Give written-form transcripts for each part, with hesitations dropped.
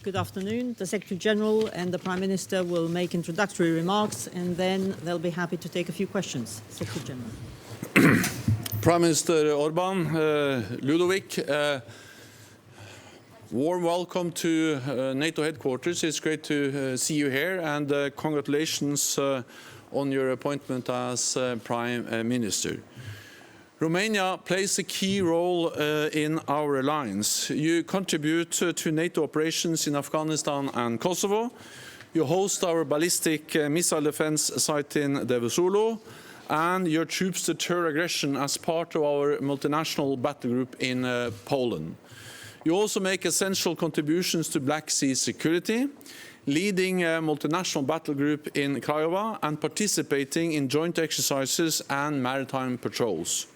Good afternoon. The Secretary General and the Prime Minister will make introductory remarks, and then they'll be happy to take a few questions. Secretary General. Prime Minister Orban, Ludovic, warm welcome to NATO headquarters. It's great to see you here, and congratulations on your appointment as Prime Minister. Romania plays a key role in our alliance. You contribute to NATO operations in Afghanistan and Kosovo. You host our ballistic missile defense site in Devizulu, and your troops deter aggression as part of our multinational battle group in Poland. You also make essential contributions to Black Sea security, leading a multinational battle group in Craiova and participating in joint exercises and maritime patrols.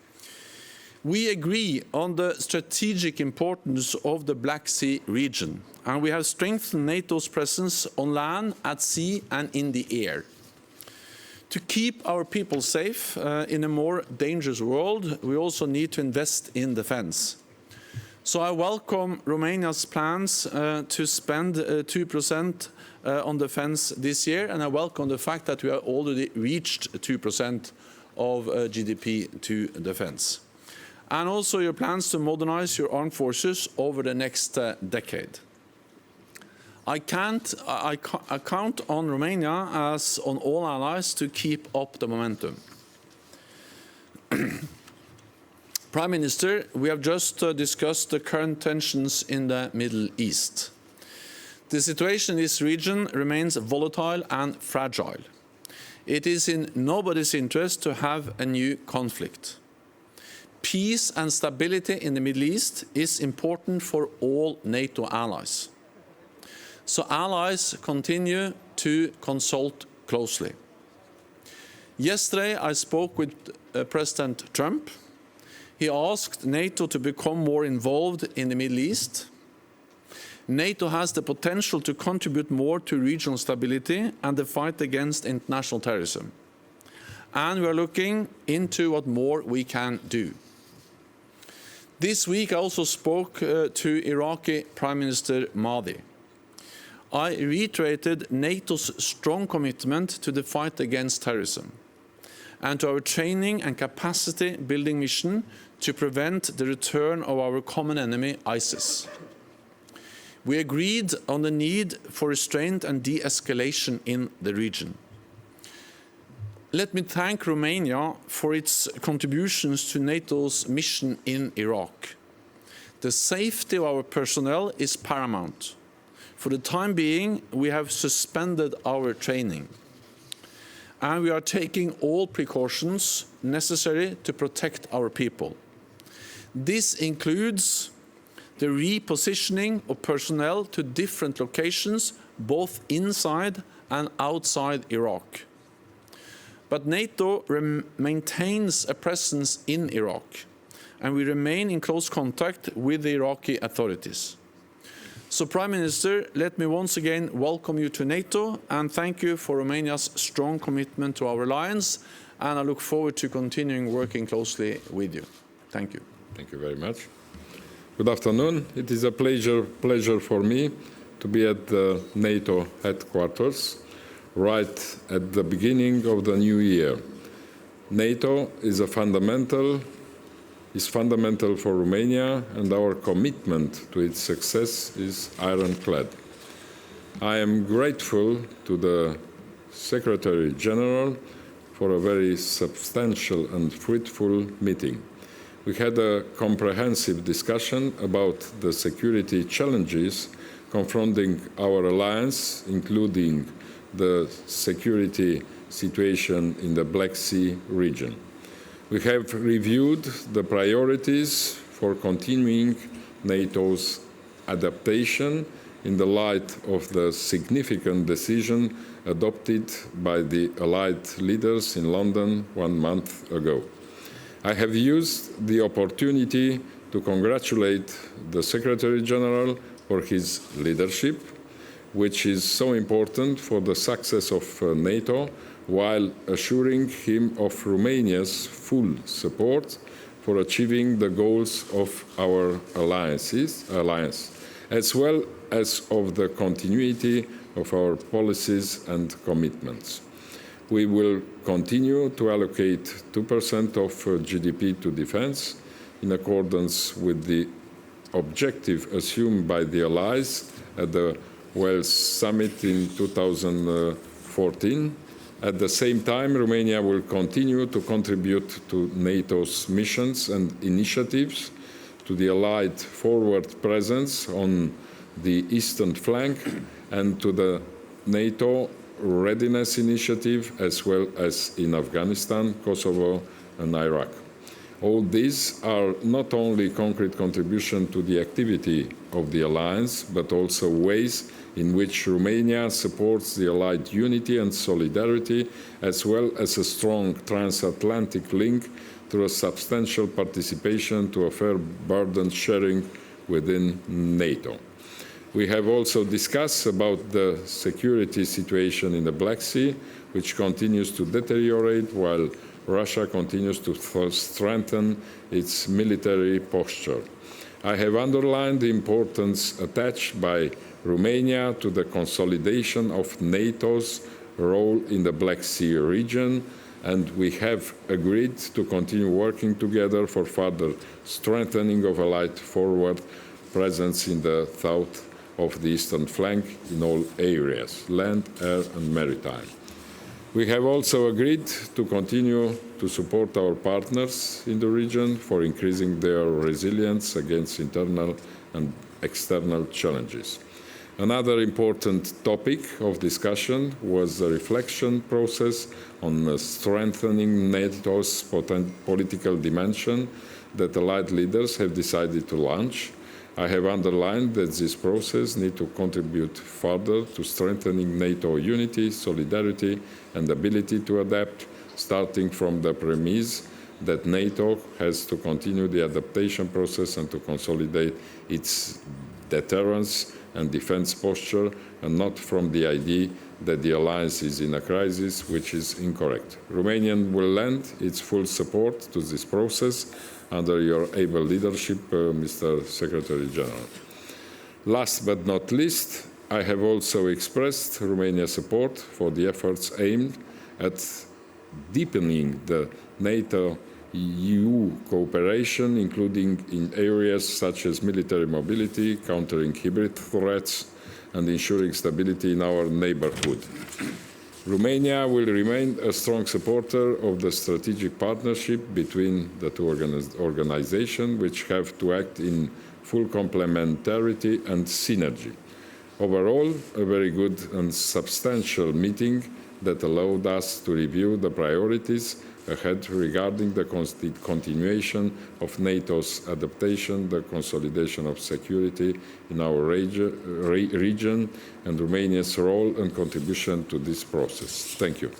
We agree on the strategic importance of the Black Sea region, and we have strengthened NATO's presence on land, at sea and in the air. To keep our people safe in a more dangerous world, we also need to invest in defense. So I welcome Romania's plans to spend 2% on defense this year, and I welcome the fact that we have already reached 2% of GDP to defense. And also your plans to modernize your armed forces over the next decade. I count on Romania, as on all allies, to keep up the momentum. Prime Minister, we have just discussed the current tensions in the Middle East. The situation in this region remains volatile and fragile. It is in nobody's interest to have a new conflict. Peace and stability in the Middle East is important for all NATO allies. So allies continue to consult closely. Yesterday I spoke with President Trump. He asked NATO to become more involved in the Middle East. NATO has the potential to contribute more to regional stability and the fight against international terrorism. And we are looking into what more we can do. This week I also spoke to Iraqi Prime Minister Mahdi. I reiterated NATO's strong commitment to the fight against terrorism and to our training and capacity building mission to prevent the return of our common enemy, ISIS. We agreed on the need for restraint and de-escalation in the region. Let me thank Romania for its contributions to NATO's mission in Iraq. The safety of our personnel is paramount. For the time being, we have suspended our training, and we are taking all precautions necessary to protect our people. This includes the repositioning of personnel to different locations, both inside and outside Iraq. But NATO maintains a presence in Iraq, and we remain in close contact with the Iraqi authorities. So, Prime Minister, let me once again welcome you to NATO and thank you for Romania's strong commitment to our alliance, and I look forward to continuing working closely with you. Thank you. Thank you very much. Good afternoon. It is a pleasure for me to be at the NATO headquarters right at the beginning of the new year. NATO is fundamental for Romania, and our commitment to its success is ironclad. I am grateful to the Secretary General for a very substantial and fruitful meeting. We had a comprehensive discussion about the security challenges confronting our alliance, including the security situation in the Black Sea region. We have reviewed the priorities for continuing NATO's adaptation in the light of the significant decision adopted by the Allied leaders in London 1 month ago. I have used the opportunity to congratulate the Secretary General for his leadership, which is so important for the success of NATO, while assuring him of Romania's full support for achieving the goals of our alliance. as well as of the continuity of our policies and commitments. We will continue to allocate 2% of GDP to defense in accordance with the objective assumed by the Allies at the Wales Summit in 2014. At the same time, Romania will continue to contribute to NATO's missions and initiatives, to the Allied forward presence on the eastern flank, and to the NATO Readiness Initiative, as well as in Afghanistan, Kosovo, and Iraq. All these are not only concrete contributions to the activity of the alliance, but also ways in which Romania supports the Allied unity and solidarity, as well as a strong transatlantic link through a substantial participation to a fair burden sharing within NATO. We have also discussed about the security situation in the Black Sea, which continues to deteriorate while Russia continues to strengthen its military posture. I have underlined the importance attached by Romania to the consolidation of NATO's role in the Black Sea region, and we have agreed to continue working together for further strengthening of Allied forward presence in the south of the eastern flank in all areas, land, air, and maritime. We have also agreed to continue to support our partners in the region for increasing their resilience against internal and external challenges. Another important topic of discussion was the reflection process on strengthening NATO's political dimension that Allied leaders have decided to launch. I have underlined that this process needs to contribute further to strengthening NATO unity, solidarity, and ability to adapt, starting from the premise that NATO has to continue the adaptation process and to consolidate its deterrence and defense posture, and not from the idea that the alliance is in a crisis, which is incorrect. Romania will lend its full support to this process under your able leadership, Mr. Secretary General. Last but not least, I have also expressed Romania's support for the efforts aimed at deepening the NATO-EU cooperation, including in areas such as military mobility, countering hybrid threats, and ensuring stability in our neighborhood. Romania will remain a strong supporter of the strategic partnership between the two organizations, which have to act in full complementarity and synergy. Overall, a very good and substantial meeting that allowed us to review the priorities ahead regarding the continuation of NATO's adaptation, the consolidation of security in our region, and Romania's role and contribution to this process. Thank you.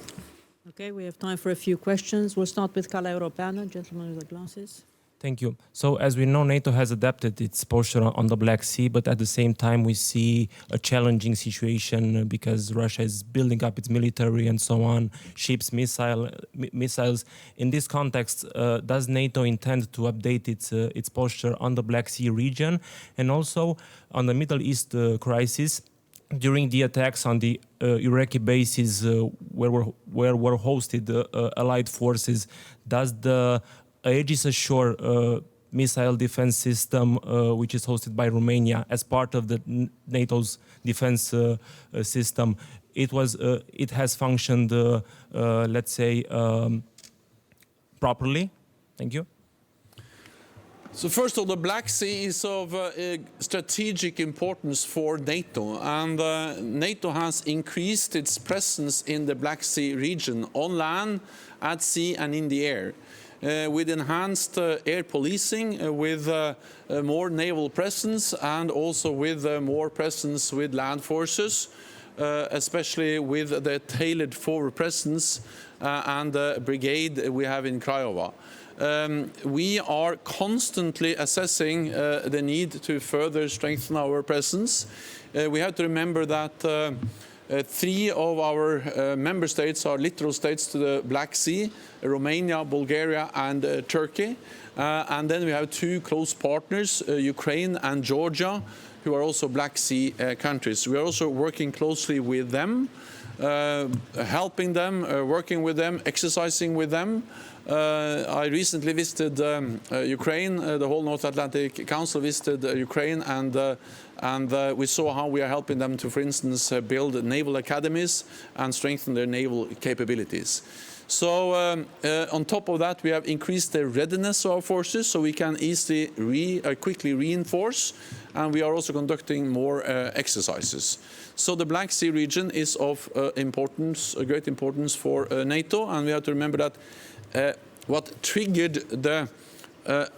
Okay, we have time for a few questions. We'll start with Calea Europeană, gentleman with the glasses. Thank you. So as we know, NATO has adapted its posture on the Black Sea, but at the same time we see a challenging situation because Russia is building up its military and so on, ships, missiles. In this context, does NATO intend to update its posture on the Black Sea region and also on the Middle East crisis? During the attacks on the Iraqi bases where were hosted Allied forces, does the Aegis Ashore missile defense system, which is hosted by Romania as part of the NATO's defense system, it has functioned, let's say, properly? Thank you. So first of all, the Black Sea is of strategic importance for NATO, and NATO has increased its presence in the Black Sea region on land, at sea and in the air. With enhanced air policing, with more naval presence, and also with more presence with land forces, especially with the tailored forward presence and the brigade we have in Craiova. We are constantly assessing the need to further strengthen our presence. We have to remember that 3 of our member states are littoral states to the Black Sea: Romania, Bulgaria, and Turkey. And then we have 2 close partners, Ukraine and Georgia, who are also Black Sea countries. We are also working closely with them, helping them, working with them, exercising with them. I recently visited Ukraine. The whole North Atlantic Council visited Ukraine, and we saw how we are helping them to, for instance, build naval academies and strengthen their naval capabilities. So on top of that, we have increased the readiness of our forces so we can easily, quickly reinforce, and we are also conducting more exercises. So the Black Sea region is of importance, great importance for NATO, and we have to remember that what triggered the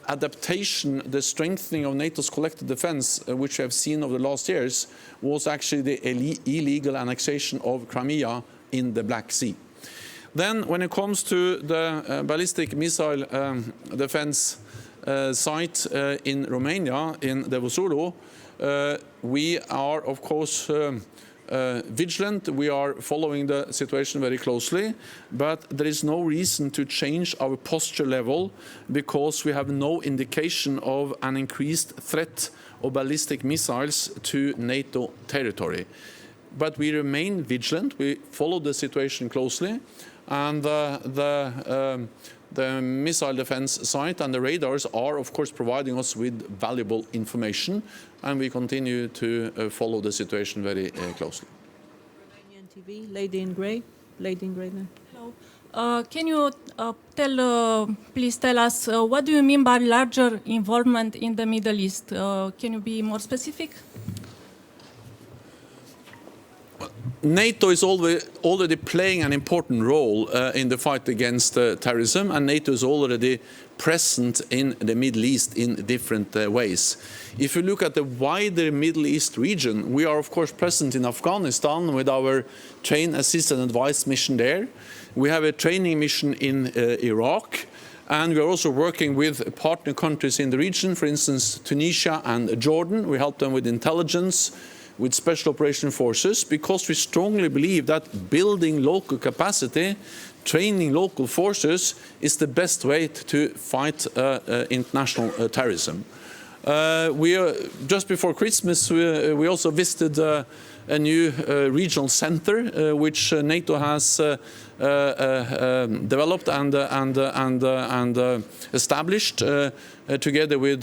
adaptation, the strengthening of NATO's collective defense, which we have seen over the last years, was actually the illegal annexation of Crimea in the Black Sea. Then, when it comes to the ballistic missile defense site in Romania, in Devozuru, we are, of course, vigilant. We are following the situation very closely, but there is no reason to change our posture level because we have no indication of an increased threat of ballistic missiles to NATO territory. But we remain vigilant. We follow the situation closely. And the missile defense site and the radars are, of course, providing us with valuable information, and we continue to follow the situation very closely. Romanian TV, lady in grey. Lady in grey now. Hello. Can you please tell us what do you mean by larger involvement in the Middle East? Can you be more specific? NATO is already playing an important role in the fight against terrorism, and NATO is already present in the Middle East in different ways. If you look at the wider Middle East region, we are of course present in Afghanistan with our train, assist and advise mission there. We have a training mission in Iraq, and we are also working with partner countries in the region, for instance Tunisia and Jordan. We help them with intelligence, with special operation forces, because we strongly believe that building local capacity, training local forces is the best way to fight international terrorism. Just before Christmas, we also visited a new regional center which NATO has developed and established together with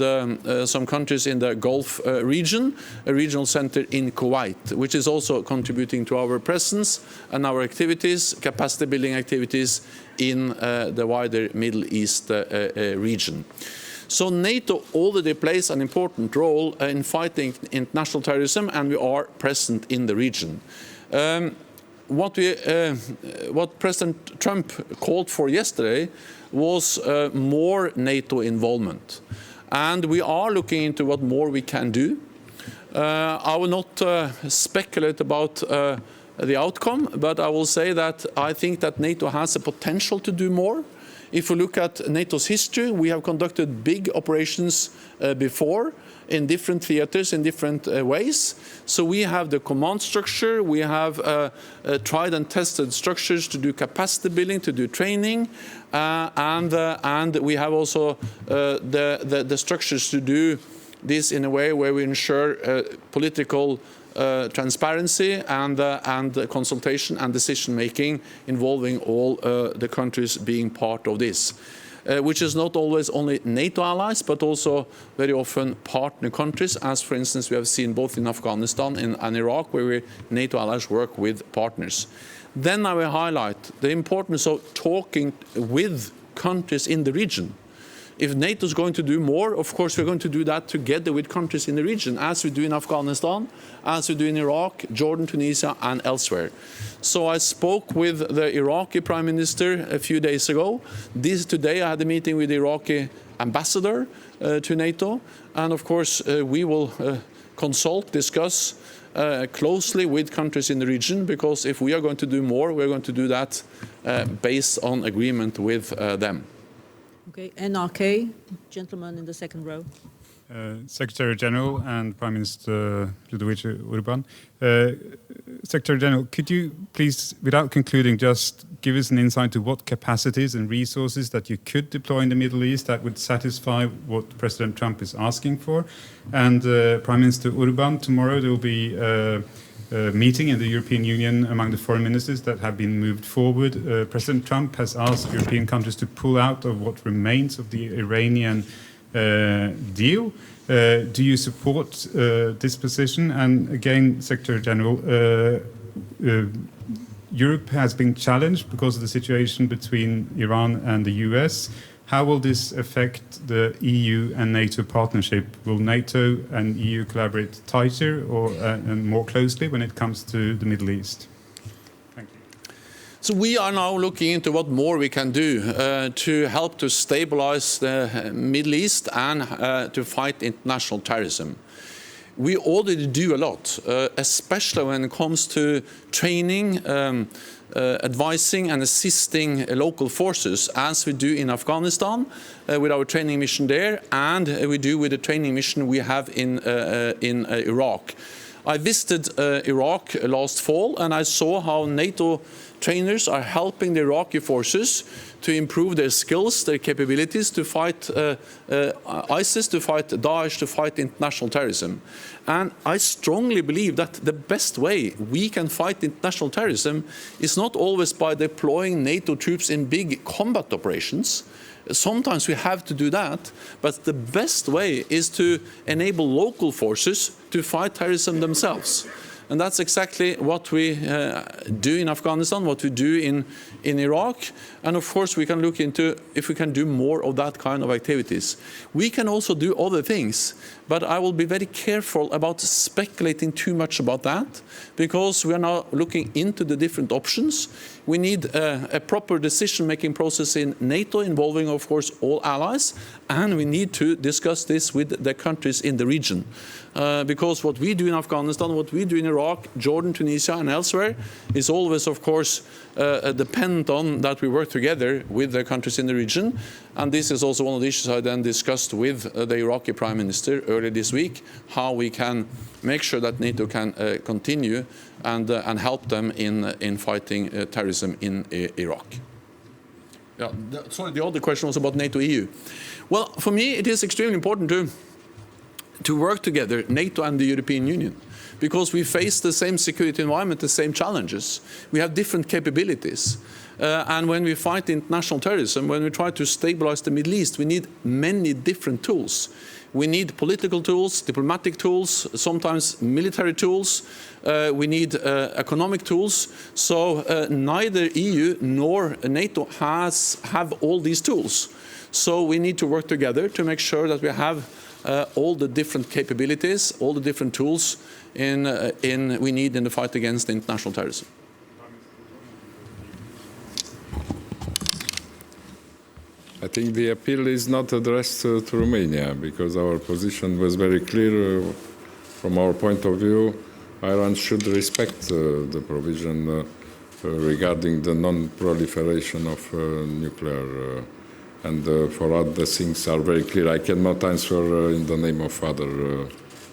some countries in the Gulf region, a regional center in Kuwait, which is also contributing to our presence and our activities, capacity building activities in the wider Middle East region. So NATO already plays an important role in fighting international terrorism, and we are present in the region. What President Trump called for yesterday was more NATO involvement. And we are looking into what more we can do. I will not speculate about the outcome, but I will say that I think that NATO has the potential to do more. If we look at NATO's history, we have conducted big operations before in different theaters, in different ways. So we have the command structure, we have tried and tested structures to do capacity building, to do training, and we have also the structures to do this in a way where we ensure political transparency and consultation and decision making involving all the countries being part of this, which is not always only NATO allies but also very often partner countries, as for instance we have seen both in Afghanistan and Iraq, where NATO allies work with partners. Then I will highlight the importance of talking with countries in the region. If NATO is going to do more, of course we're going to do that together with countries in the region, as we do in Afghanistan, as we do in Iraq, Jordan, Tunisia and elsewhere. So I spoke with the Iraqi Prime Minister a few days ago. Today I had a meeting with the Iraqi ambassador to NATO, and of course we will consult, discuss closely with countries in the region, because if we are going to do more, we're going to do that based on agreement with them. Okay, NRK, gentleman in the second row. Secretary General and Prime Minister Ludovic Orban. Secretary General, could you please, without concluding, just give us an insight to what capacities and resources that you could deploy in the Middle East that would satisfy what President Trump is asking for? And Prime Minister Orban, tomorrow there will be a meeting in the European Union among the foreign ministers that have been moved forward. President Trump has asked European countries to pull out of what remains of the Iranian deal. Do you support this position? And again, Secretary General, Europe has been challenged because of the situation between Iran and the US. How will this affect the EU and NATO partnership? Will NATO and EU collaborate tighter or and more closely when it comes to the Middle East? Thank you. So we are now looking into what more we can do to help to stabilize the Middle East and to fight international terrorism. We already do a lot, especially when it comes to training, advising and assisting local forces, as we do in Afghanistan with our training mission there, and we do with the training mission we have in Iraq. I visited Iraq last fall, and I saw how NATO trainers are helping the Iraqi forces to improve their skills, their capabilities to fight ISIS, to fight Daesh, to fight international terrorism. And I strongly believe that the best way we can fight international terrorism is not always by deploying NATO troops in big combat operations. Sometimes we have to do that, but the best way is to enable local forces to fight terrorism themselves. And that's exactly what we do in Afghanistan, what we do in Iraq. And of course, we can look into if we can do more of that kind of activities. We can also do other things, but I will be very careful about speculating too much about that, because we are now looking into the different options. We need a proper decision-making process in NATO involving, of course, all allies, and we need to discuss this with the countries in the region. Because what we do in Afghanistan, what we do in Iraq, Jordan, Tunisia and elsewhere is always, of course, dependent on that we work together with the countries in the region. And this is also one of the issues I then discussed with the Iraqi Prime Minister earlier this week, how we can make sure that NATO can continue and help them in fighting terrorism in Iraq. Yeah, sorry, the other question was about NATO-EU. Well, for me, it is extremely important to work together, NATO and the European Union, because we face the same security environment, the same challenges. We have different capabilities. And when we fight international terrorism, when we try to stabilize the Middle East, we need many different tools. We need political tools, diplomatic tools, sometimes military tools. We need economic tools. So neither EU nor NATO have all these tools. So we need to work together to make sure that we have all the different capabilities, all the different tools we need in the fight against international terrorism. I think the appeal is not addressed to Romania, because our position was very clear from our point of view. Iran should respect the provision regarding the non-proliferation of nuclear and for other things are very clear. I cannot answer in the name of other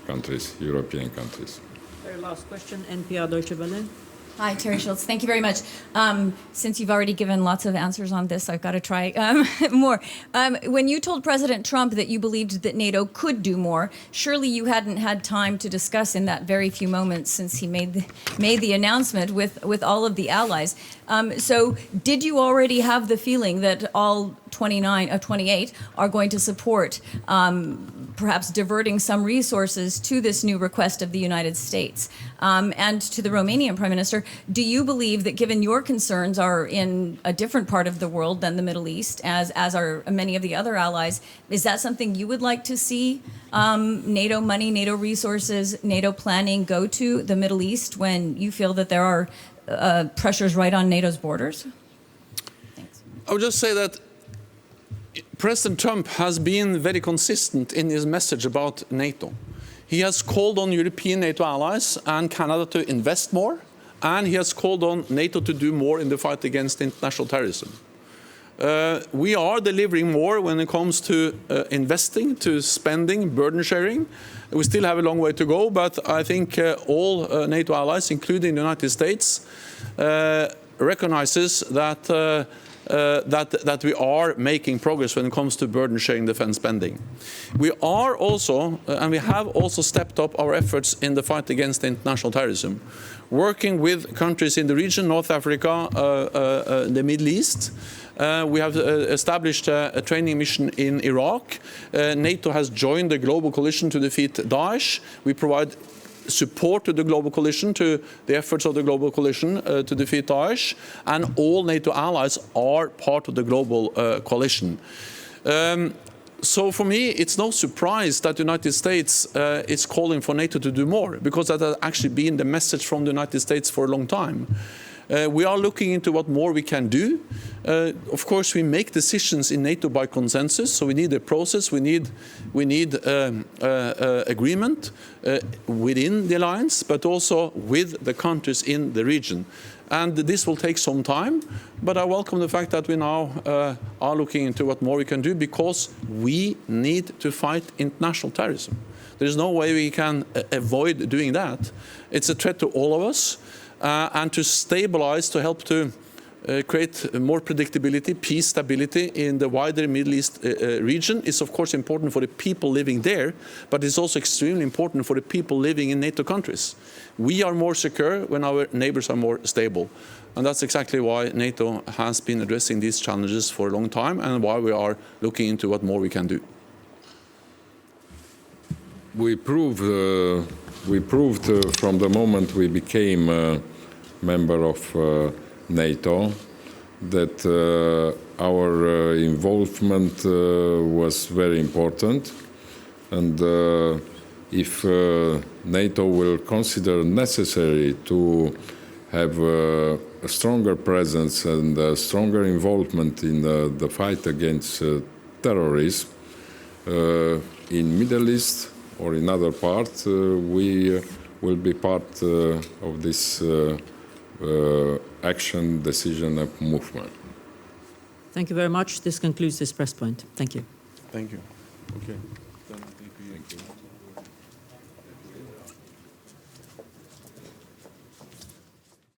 countries, European countries. Very last question, NPR Deutsche Welle. Hi, Terry Schultz. Thank you very much. Since you've already given lots of answers on this, I've got to try more. When you told President Trump that you believed that NATO could do more, surely you hadn't had time to discuss in that very few moments since he made the announcement with all of the allies. So did you already have the feeling that all 28 are going to support perhaps diverting some resources to this new request of the United States? And to the Romanian Prime Minister, do you believe that given your concerns are in a different part of the world than the Middle East, as are many of the other allies, is that something you would like to see NATO money, NATO resources, NATO planning go to the Middle East when you feel that there are pressures right on NATO's borders? Thanks. I would just say that President Trump has been very consistent in his message about NATO. He has called on European NATO allies and Canada to invest more, and he has called on NATO to do more in the fight against international terrorism. We are delivering more when it comes to investing, to spending, burden sharing. We still have a long way to go, but I think all NATO allies, including the United States, recognizes that that we are making progress when it comes to burden sharing defense spending. We are also, and we have also stepped up our efforts in the fight against international terrorism, working with countries in the region, North Africa, the Middle East. We have established a training mission in Iraq. NATO has joined the global coalition to defeat Daesh. We provide support to the global coalition, to the efforts of the global coalition to defeat Daesh, and all NATO allies are part of the global coalition. So for me, it's no surprise that the United States is calling for NATO to do more, because that has actually been the message from the United States for a long time. We are looking into what more we can do. Of course, we make decisions in NATO by consensus, so we need a process, we need agreement within the alliance, but also with the countries in the region. And this will take some time, but I welcome the fact that we now are looking into what more we can do, because we need to fight international terrorism. There's no way we can avoid doing that. It's a threat to all of us. And to stabilize, to help to create more predictability, peace, stability in the wider Middle East region is of course important for the people living there, but it's also extremely important for the people living in NATO countries. We are more secure when our neighbors are more stable. And that's exactly why NATO has been addressing these challenges for a long time, and why we are looking into what more we can do. We proved from the moment we became a member of NATO that our involvement was very important, and if NATO will consider necessary to have a stronger presence and a stronger involvement in the fight against terrorism in Middle East or in other parts, we will be part of this action, decision, and movement. Thank you very much. This concludes this press point. Thank you. Thank you. Okay. Thank you.